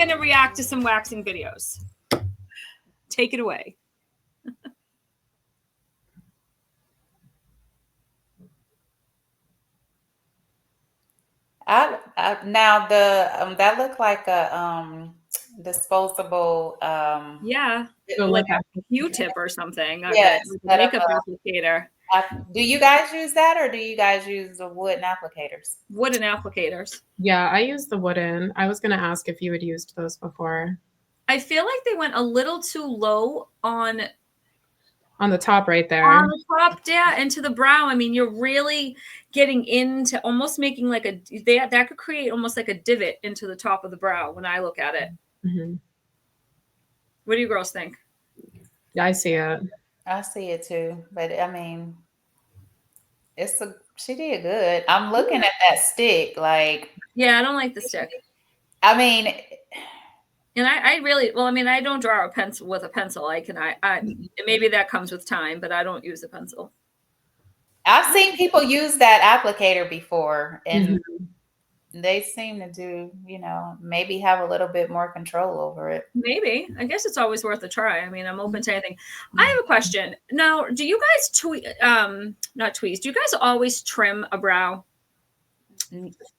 going to react to some waxing videos. Take it away. Now that looked like a disposable yeah, like a Q-tip or something. Yes, makeup applicator. Do you guys use that, or do you guys use the wooden applicators? Wooden applicators. Yeah, I use the wooden. I was going to ask if you had used those before. I feel like they went a little too low on the top right there. On the top, yeah, into the brow. I mean, you're really getting into almost making like that could create almost like a divot into the top of the brow when I look at it. Mm-hmm. What do you girls think? Yeah, I see it. I see it too, but I mean, she did good. I'm looking at that stick, like. Yeah, I don't like the stick. I mean, and I really, well, I mean, I don't draw with a pencil. Maybe that comes with time, but I don't use a pencil. I've seen people use that applicator before, and they seem to do, maybe have a little bit more control over it. Maybe. I guess it's always worth a try. I mean, I'm open to anything. I have a question. Now, do you guys not tweeze? Do you guys always trim a brow?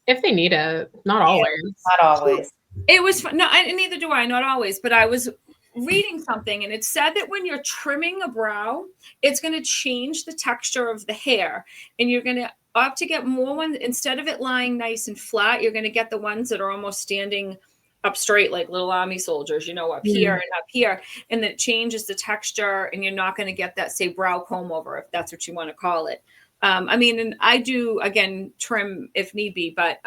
If they need it, not always. Not always. It was no, neither do I. Not always, but I was reading something, and it said that when you're trimming a brow, it's going to change the texture of the hair, and you're going to opt to get more ones instead of it lying nice and flat. You're going to get the ones that are almost standing up straight, like little army soldiers, up here and up here, and that changes the texture, and you're not going to get that, say, brow comb over, if that's what you want to call it. I mean, and I do again trim if need be, but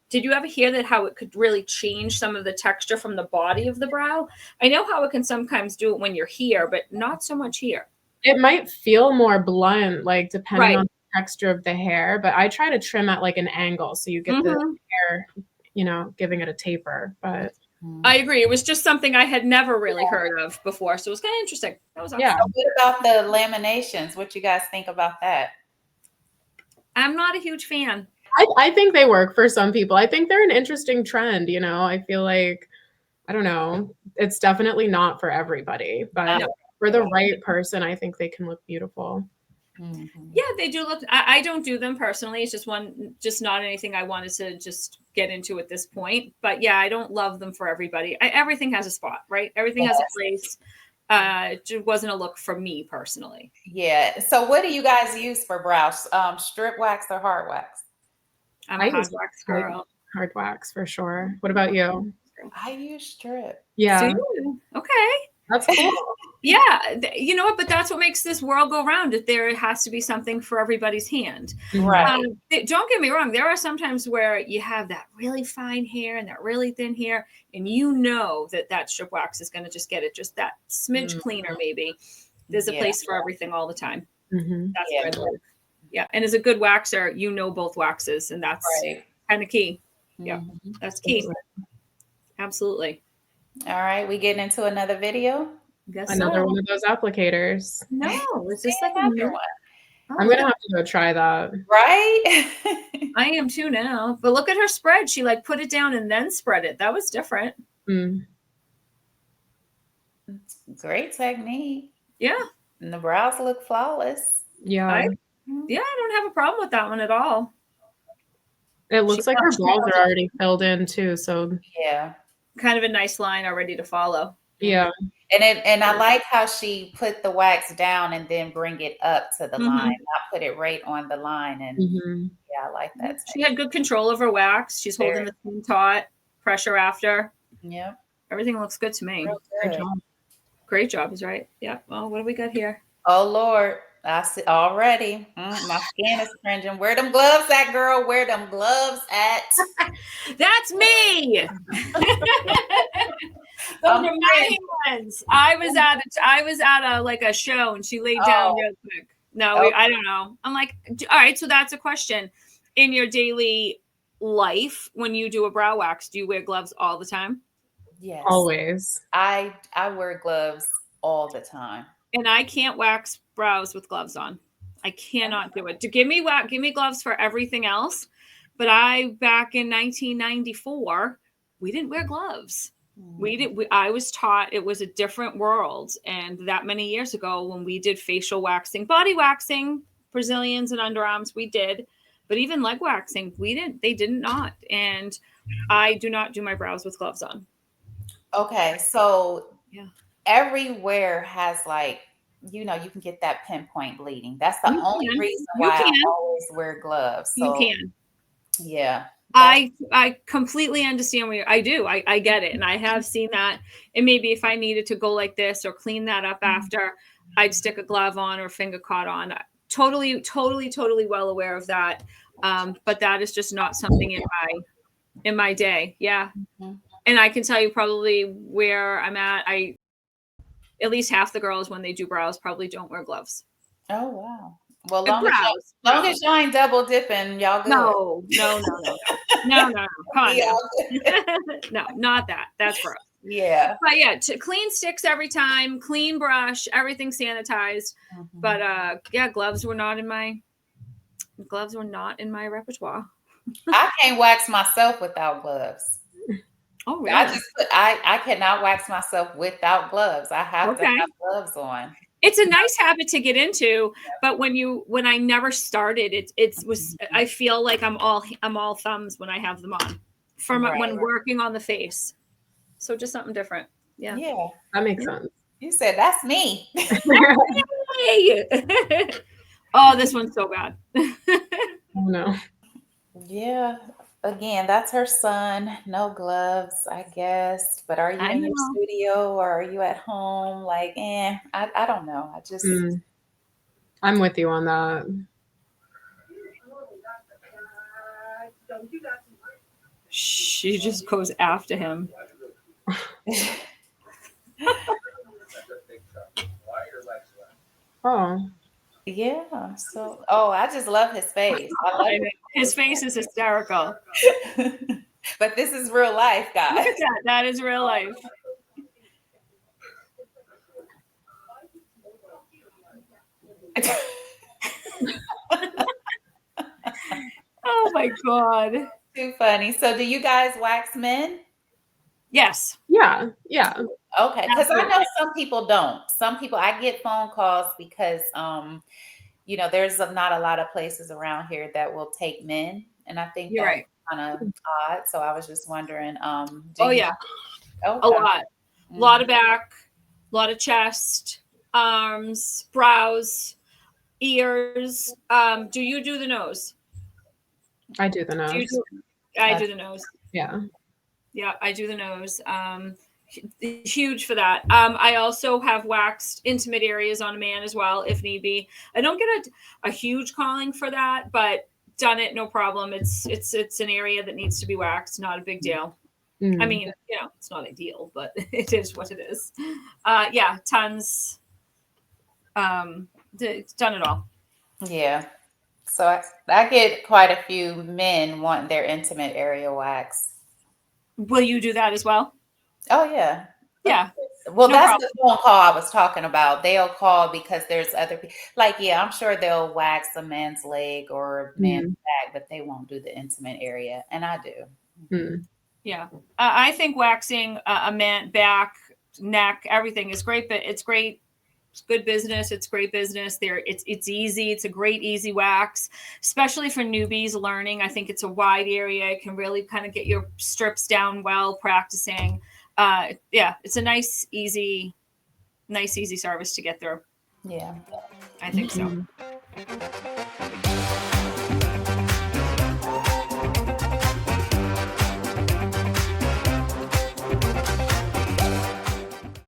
did you ever hear that how it could really change some of the texture from the body of the brow? I know how it can sometimes do it when you're here, but not so much here. It might feel more blunt, like depending on the texture of the hair, but I try to trim at like an angle so you get the hair, giving it a taper. But I agree. It was just something I had never really heard of before, so it was kind of interesting. That was awesome. Yeah. So what about the laminations? What you guys think about that? I'm not a huge fan. I think they work for some people. I think they're an interesting trend. I feel like, I don't know, it's definitely not for everybody, but for the right person, I think they can look beautiful. Mm-hmm. Yeah, they do look. I don't do them personally. It's just not anything I wanted to just get into at this point. But yeah, I don't love them for everybody. Everything has a spot, right? Everything has a place. It wasn't a look for me personally. Yeah. So what do you guys use for brows? Strip wax or hard wax? I'm a hard wax girl. Hard wax for sure. What about you? I use strip. Yeah. Okay. That's cool. Yeah. You know what? But that's what makes this world go round. If there has to be something for everybody's hand. Right. Don't get me wrong. There are sometimes where you have that really fine hair and that really thin hair, and that strip wax is going to just get it just that smidge cleaner maybe. There's a place for everything all the time. Mm-hmm. That's what I believe. Yeah. And as a good waxer, both waxes, and that's kind of key. Yeah. That's key. Absolutely. All right. We getting into another video? Another one of those applicators. No, it's just like another one. I'm going to have to go try that. Right? I am too now. But look at her spread. She put it down and then spread it. That was different. Great technique. Yeah. And the brows look flawless. Yeah. I don't have a problem with that one at all. It looks like her brows are already filled in too. So yeah. Kind of a nice line already to follow. Yeah. And I like how she put the wax down and then bring it up to the line, not put it right on the line. And yeah, I like that. She had good control of her wax. She's holding the thing taut, pressure after. Yeah. Everything looks good to me. Great job. Great job is right. Yeah. Well, what do we got here? Oh, Lord. I see already. My skin is cringing. Where them gloves at, girl? Where them gloves at? That's me. Those are my hands. I was at a show, and she laid down real quick. No, I don't know. I'm like, all right. So that's a question. In your daily life, when you do a brow wax, do you wear gloves all the time? Yes, always. I wear gloves all the time. And I can't wax brows with gloves on. I cannot do it. Give me gloves for everything else. But back in 1994, we didn't wear gloves. I was taught it was a different world. And that many years ago when we did facial waxing, body waxing, Brazilians and underarms, we did, but even leg waxing, they did not. And I do not do my brows with gloves on. Okay. So Yeah. everywhere has like, you can get that pinpoint bleeding. That's the only reason why I always wear gloves. So you can. Yeah. I completely understand I do. I get it. And I have seen that. And maybe if I needed to go like this or clean that up after, I'd stick a glove on or finger caught on. Totally well aware of that. But that is just not something in my day. Yeah. Mm-hmm. And I can tell you probably where I'm at. At least half the girls when they do brows probably don't wear gloves. Oh, wow. Well, Brows. Long as y'all ain't double dipping, y'all good. No. Come on. No, not that. That's gross. Yeah. But yeah, clean sticks every time, clean brush, everything sanitized. Mm-hmm. But yeah, gloves were not in my repertoire. I can't wax myself without gloves. Oh, really? I cannot wax myself without gloves. I have to have gloves on. It's a nice habit to get into, but when I never started, I feel like I'm all thumbs when I have them on when working on the face. So just something different. Yeah. Yeah. That makes sense. You said that's me. Oh, this one's so bad. Oh, no. Yeah. Again, that's her son. No gloves, I guess. But are you in your studio or are you at home? Like, I don't know. I just I'm with you on that. She just goes after him. Oh. Yeah. So, I just love his face. I love it. His face is hysterical. But this is real life, guys. Look at that. That is real life. Oh my God. Too funny. So do you guys wax men? Yes. Yeah. Okay. Because I know some people don't. Some people, I get phone calls because there's not a lot of places around here that will take men. And I think you're right. Kind of odd. So I was just wondering. Yeah. Okay. A lot. A lot of back, a lot of chest, arms, brows, ears. Do you do the nose? I do the nose. I do the nose. Yeah. Yeah, I do the nose. Huge for that. I also have waxed intimate areas on a man as well, if need be. I don't get a huge calling for that, but done it, no problem. It's an area that needs to be waxed. Not a big deal. I mean, it's not ideal, but it is what it is. Yeah, tons. Done it all. Yeah. So I get quite a few men wanting their intimate area waxed. Will you do that as well? Oh, yeah. Yeah. Well, that's the phone call I was talking about. They'll call because there's other people. Like, yeah, I'm sure they'll wax a man's leg or a man's back, but they won't do the intimate area. And I do. Yeah. I think waxing a man back, neck, everything is great, but it's great. It's good business. It's great business there. It's easy. It's a great, easy wax, especially for newbies learning. I think it's a wide area. It can really kind of get your strips down well, practicing. Yeah, it's a nice, easy service to get through. Yeah. I think so.